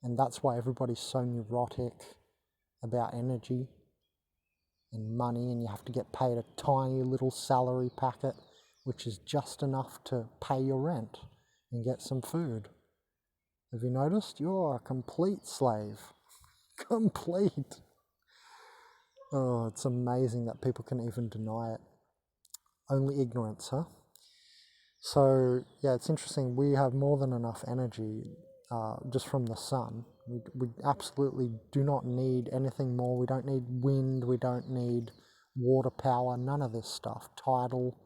And that's why everybody's so neurotic about energy and money, and you have to get paid a tiny little salary packet, which is just enough to pay your rent and get some food. Have you noticed? You're a complete slave. Complete. Oh, it's amazing that people can even deny it. Only ignorance, huh? So, yeah, it's interesting. We have more than enough energy just from the sun. We absolutely do not need anything more. We don't need wind. We don't need water power. None of this stuff. Tidal.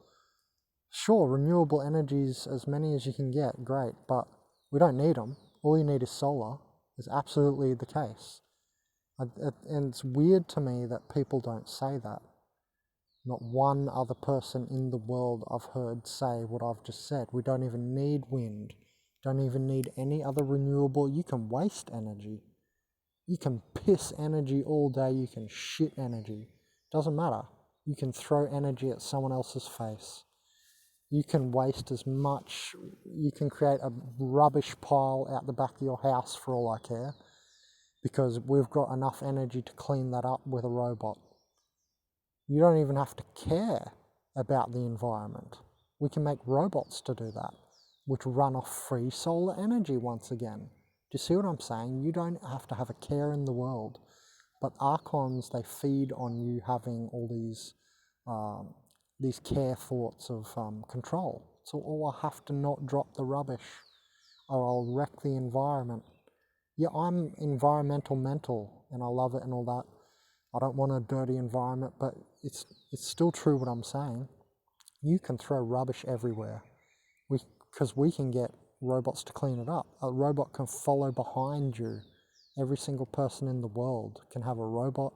Sure, renewable energies, as many as you can get, great. But we don't need them. All you need is solar. Is absolutely the case. And it's weird to me that people don't say that. Not one other person in the world I've heard say what I've just said. We don't even need wind. Don't even need any other renewable. You can waste energy. You can piss energy all day. You can shit energy. Doesn't matter. You can throw energy at someone else's face. You can waste as much. You can create a rubbish pile out the back of your house for all I care, because we've got enough energy to clean that up with a robot. You don't even have to care about the environment. We can make robots to do that, which run off free solar energy once again. Do you see what I'm saying? You don't have to have a care in the world. But Archons, they feed on you having all these care thoughts of control. So, oh, I have to not drop the rubbish, or I'll wreck the environment. Yeah, I'm environmental mental, and I love it and all that. I don't want a dirty environment, but it's still true what I'm saying. You can throw rubbish everywhere, because we can get robots to clean it up. A robot can follow behind you. Every single person in the world can have a robot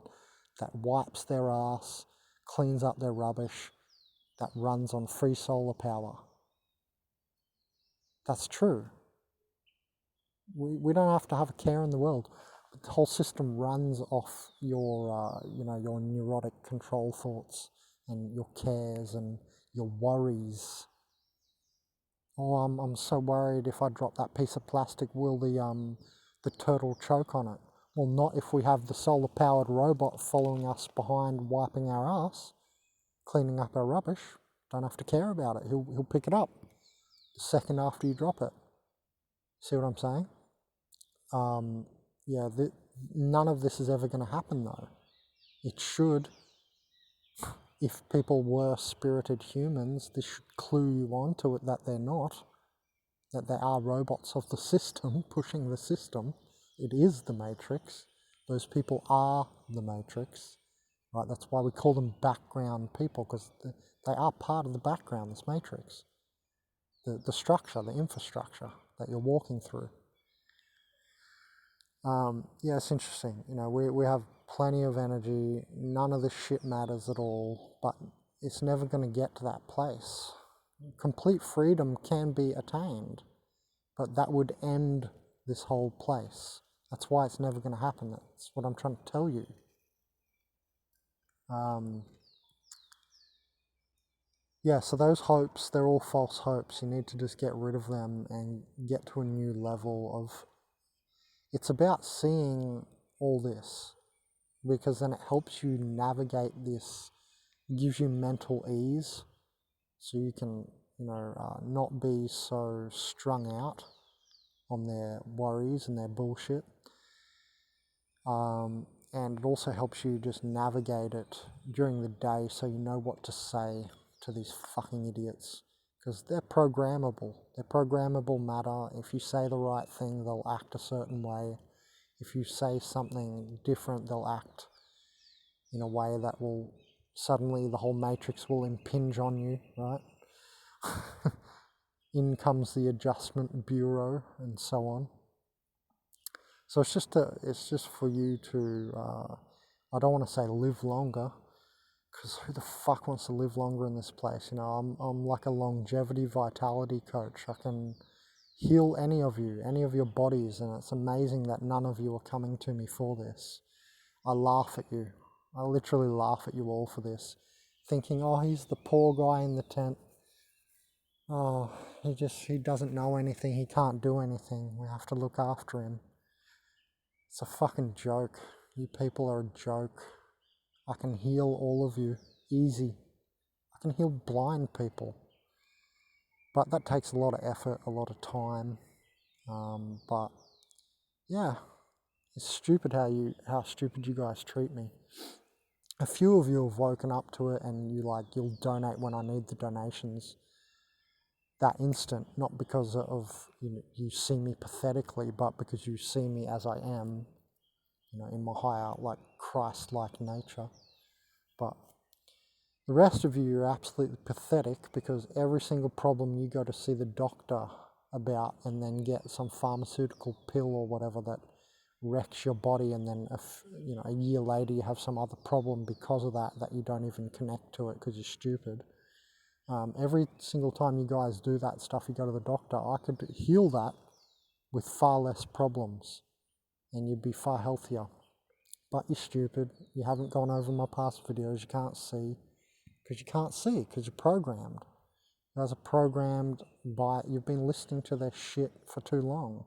that wipes their ass, cleans up their rubbish, that runs on free solar power. That's true. We don't have to have a care in the world. The whole system runs off your your neurotic control thoughts and your cares and your worries. Oh, I'm so worried if I drop that piece of plastic, will the turtle choke on it? Well, not if we have the solar powered robot following us behind, wiping our ass, cleaning up our rubbish. Don't have to care about it. He'll pick it up the second after you drop it. See what I'm saying? yeah, none of this is ever going to happen though. It should. If people were spirited humans, this should clue you on to it that they're not, that they are robots of the system, pushing the system. It is the Matrix. Those people are the Matrix, right? That's why we call them background people, because they are part of the background, this Matrix. The structure, the infrastructure that you're walking through. Yeah, it's interesting. You know, we have plenty of energy. None of this shit matters at all, but it's never going to get to that place. Complete freedom can be attained, but that would end this whole place. That's why it's never going to happen. That's what I'm trying to tell you. Yeah, so those hopes, they're all false hopes. You need to just get rid of them and get to a new level of... It's about seeing all this, because then it helps you navigate this, gives you mental ease, so you can, you know, not be so strung out on their worries and their bullshit. And it also helps you just navigate it during the day, so you know what to say to these fucking idiots, because they're programmable. They're programmable matter. If you say the right thing, they'll act a certain way. If you say something different, they'll act in a way that will suddenly, the whole matrix will impinge on you, right? In comes the Adjustment Bureau and so on. So it's just for you to, I don't want to say live longer, because who the fuck wants to live longer in this place? You know, I'm like a longevity vitality coach. I can heal any of your bodies, and it's amazing that none of you are coming to me for this. I laugh at you. I literally laugh at you all for this, thinking, oh, he's the poor guy in the tent. Oh, he doesn't know anything. He can't do anything. We have to look after him. It's a fucking joke. You people are a joke. I can heal all of you. Easy. I can heal blind people. But that takes a lot of effort, a lot of time. But yeah, it's stupid how stupid you guys treat me. A few of you have woken up to it, and you'll donate when I need the donations that instant, not because of you see me pathetically, but because you see me as I am, you know, in my higher, like, Christ-like nature. But the rest of you are absolutely pathetic, because every single problem you go to see the doctor about and then get some pharmaceutical pill or whatever that wrecks your body, and then a year later you have some other problem because of that you don't even connect to it because you're stupid. Every single time you guys do that stuff, you go to the doctor, I could heal that with far less problems and you'd be far healthier. But you're stupid. You haven't gone over my past videos. You can't see. Because you're programmed. You guys are programmed you've been listening to their shit for too long.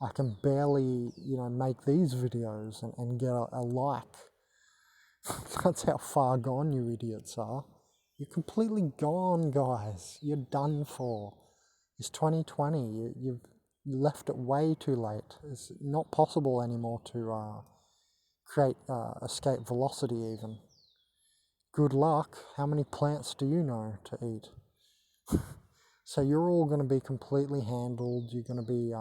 I can barely, make these videos and get a like. That's how far gone you idiots are. You're completely gone, guys. You're done for. It's 2020. You've left it way too late. It's not possible anymore to create escape velocity even. Good luck. How many plants do you know to eat? So you're all going to be completely handled. You're going to be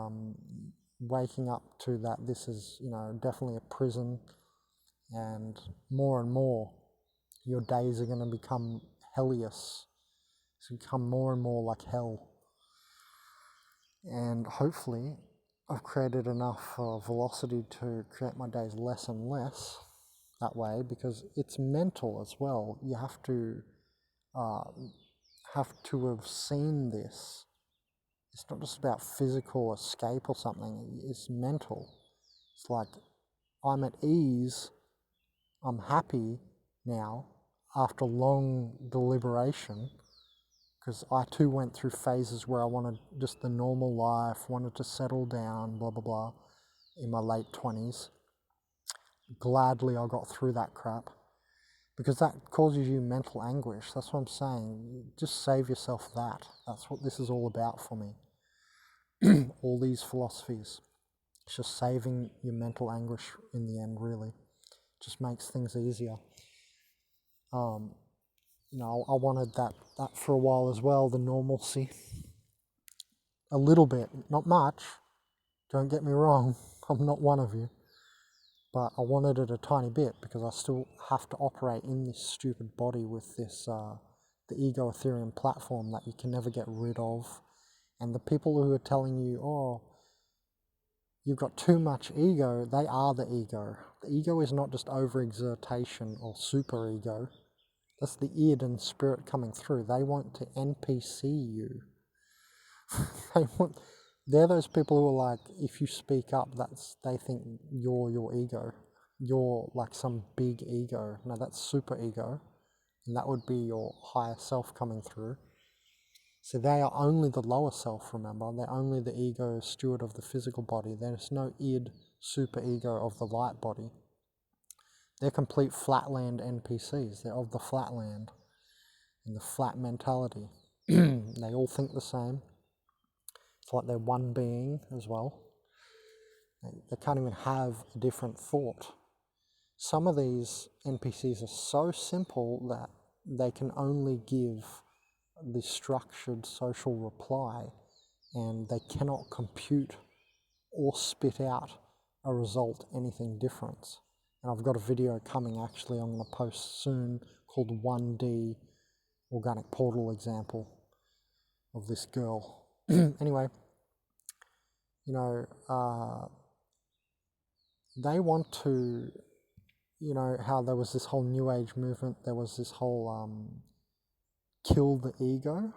waking up to that this is, definitely a prison. And more, your days are going to become hellious. It's become more and more like hell. And hopefully I've created enough velocity to create my days less and less that way, because it's mental as well. You have to have seen this. It's not just about physical escape or something. It's mental. It's like, I'm at ease. I'm happy now after long deliberation, because I too went through phases where I wanted just the normal life, wanted to settle down, blah, blah, blah, in my late 20s. Gladly I got through that crap, because that causes you mental anguish. That's what I'm saying. Just save yourself that. That's what this is all about for me. All these philosophies. It's just saving your mental anguish in the end, really. Just makes things easier. I wanted that for a while as well, the normalcy. A little bit, not much. Don't get me wrong, I'm not one of you. But I wanted it a tiny bit because I still have to operate in this stupid body with this, the Ego Ethereum platform that you can never get rid of. And the people who are telling you, oh, you've got too much ego, they are the ego. The ego is not just overexertation or super ego. That's the id and spirit coming through. They want to NPC you. They're those people who are like, if you speak up, they think you're your ego. You're like some big ego. No, that's super ego. And that would be your higher self coming through. So they are only the lower self, remember. They're only the ego steward of the physical body. There's no id, super ego of the light body. They're complete flatland NPCs. They're of the flatland and the flat mentality. They all think the same. It's like they're one being as well. They can't even have a different thought. Some of these NPCs are so simple that they can only give the structured social reply, and they cannot compute or spit out a result anything different. And I've got a video coming, actually, I'm going to post soon, called 1D Organic Portal example of this girl. Anyway, they want to, how there was this whole New Age movement, there was this whole kill the ego.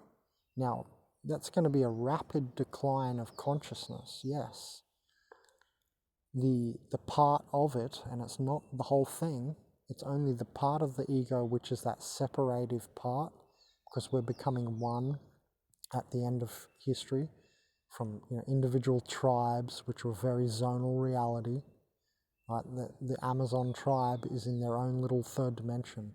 Now, that's going to be a rapid decline of consciousness, yes. The part of it, and it's not the whole thing, it's only the part of the ego which is that separative part, because we're becoming one at the end of history from individual tribes which were very zonal reality. Right? The Amazon tribe is in their own little third dimension.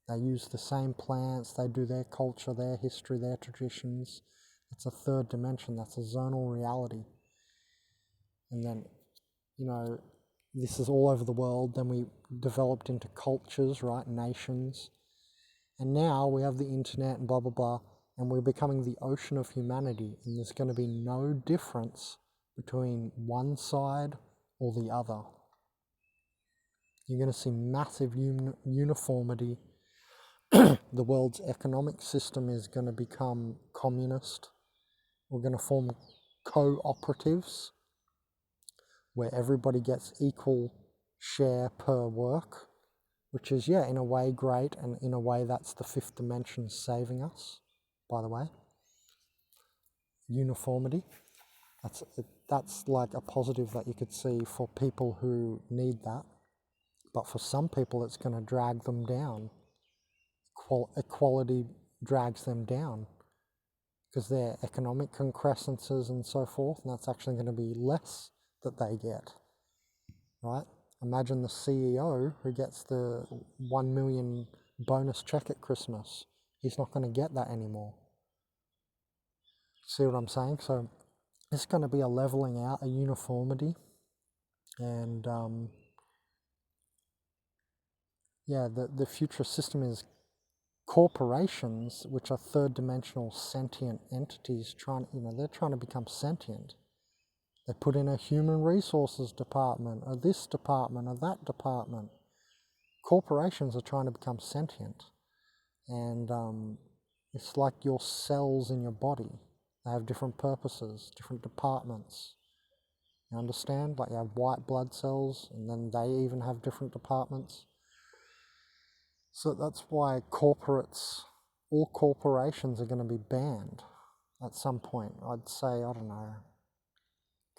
They use the same plants, they do their culture, their history, their traditions. It's a third dimension, that's a zonal reality. And then, this is all over the world. Then we developed into cultures, right, nations. And now we have the internet and blah, blah, blah. And we're becoming the ocean of humanity. And there's going to be no difference between one side or the other. You're going to see massive uniformity. The world's economic system is going to become communist. We're going to form cooperatives where everybody gets equal share per work, which is, in a way great, and in a way that's the fifth dimension saving us, by the way. Uniformity. That's like a positive that you could see for people who need that. But for some people, it's going to drag them down. Equality drags them down because their economic concrescences and so forth, and that's actually going to be less that they get, right? Imagine the CEO who gets the 1 million bonus check at Christmas. He's not going to get that anymore. See what I'm saying? So it's going to be a leveling out, a uniformity, and the future system is corporations, which are third dimensional sentient entities, they're trying to become sentient. They put in a human resources department, or this department, or that department. Corporations are trying to become sentient. And it's like your cells in your body. They have different purposes, different departments. You understand? Like you have white blood cells, and then they even have different departments. So that's why all corporations are going to be banned at some point. I'd say, I don't know,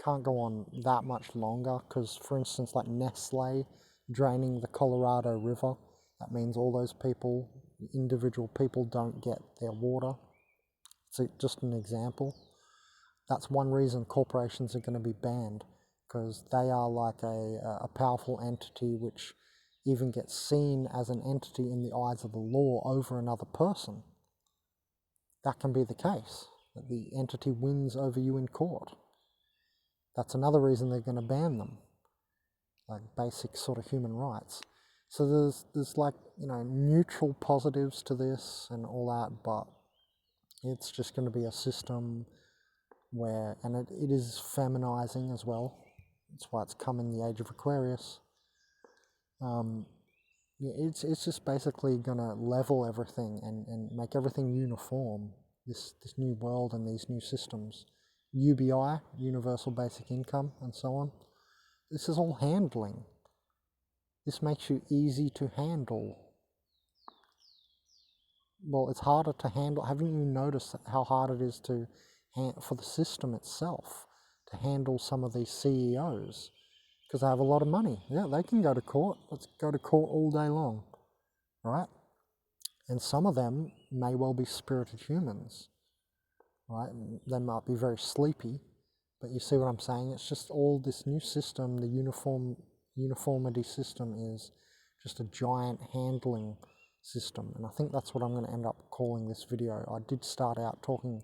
can't go on that much longer, because for instance, like Nestle draining the Colorado River, that means all those people, individual people, don't get their water. It's just an example. That's one reason corporations are going to be banned, because they are like a powerful entity which even gets seen as an entity in the eyes of the law over another person. That can be the case, that the entity wins over you in court. That's another reason they're going to ban them, like basic sort of human rights. So there's like, you know, neutral positives to this and all that, but it's just going to be a system where, and it is feminizing as well. That's why it's come in the age of Aquarius. Yeah, it's just basically going to level everything and make everything uniform, this new world and these new systems. UBI, Universal Basic Income, and so on. This is all handling. This makes you easy to handle. Well, it's harder to handle. Haven't you noticed how hard it is to for the system itself to handle some of these CEOs? Because they have a lot of money. Yeah, they can go to court. Let's go to court all day long, right? And some of them may well be spirited humans, right? They might be very sleepy, but you see what I'm saying? It's just all this new system, the uniformity system is just a giant handling system. And I think that's what I'm going to end up calling this video. I did start out talking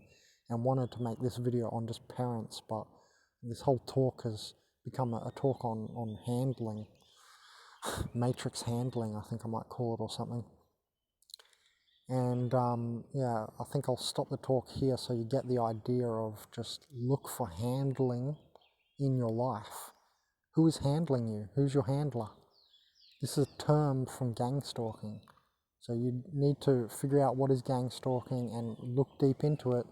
and wanted to make this video on just parents, but this whole talk has become a talk on handling, matrix handling, I think I might call it, or something. And yeah, I think I'll stop the talk here so you get the idea of just look for handling in your life. Who is handling you? Who's your handler? This is a term from gang stalking. So you need to figure out what is gang stalking and look deep into it.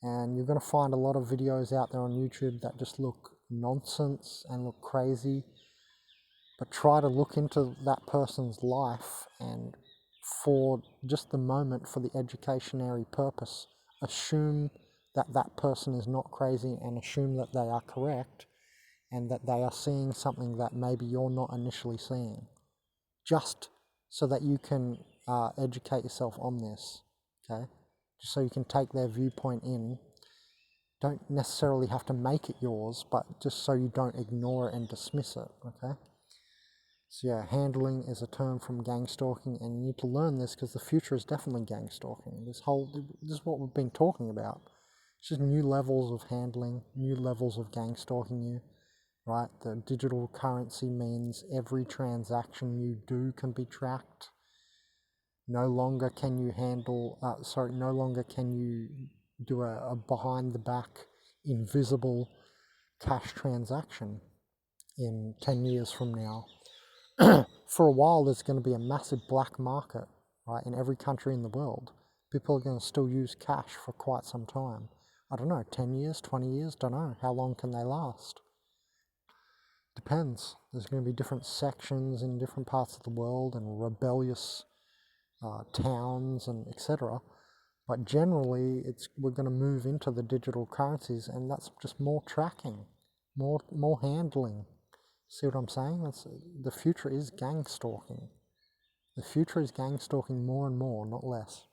And you're going to find a lot of videos out there on YouTube that just look nonsense and look crazy. But try to look into that person's life and for just the moment, for the educationary purpose, assume that that person is not crazy and assume that they are correct and that they are seeing something that maybe you're not initially seeing. Just so that you can educate yourself on this, okay? Just so you can take their viewpoint in. Don't necessarily have to make it yours, but just so you don't ignore it and dismiss it, okay? So yeah, handling is a term from gang stalking, and you need to learn this because the future is definitely gang stalking. This is what we've been talking about. It's just new levels of handling, new levels of gang stalking you, right? The digital currency means every transaction you do can be tracked. No longer can you no longer can you do a behind the back, invisible cash transaction in 10 years from now. For a while, there's going to be a massive black market, right, in every country in the world. People are going to still use cash for quite some time. I don't know, 10 years, 20 years, don't know. How long can they last? Depends. There's going to be different sections in different parts of the world and rebellious towns and etc. But generally, we're going to move into the digital currencies, and that's just more tracking, more handling. See what I'm saying? The future is gang stalking. The future is gang stalking more and more, not less.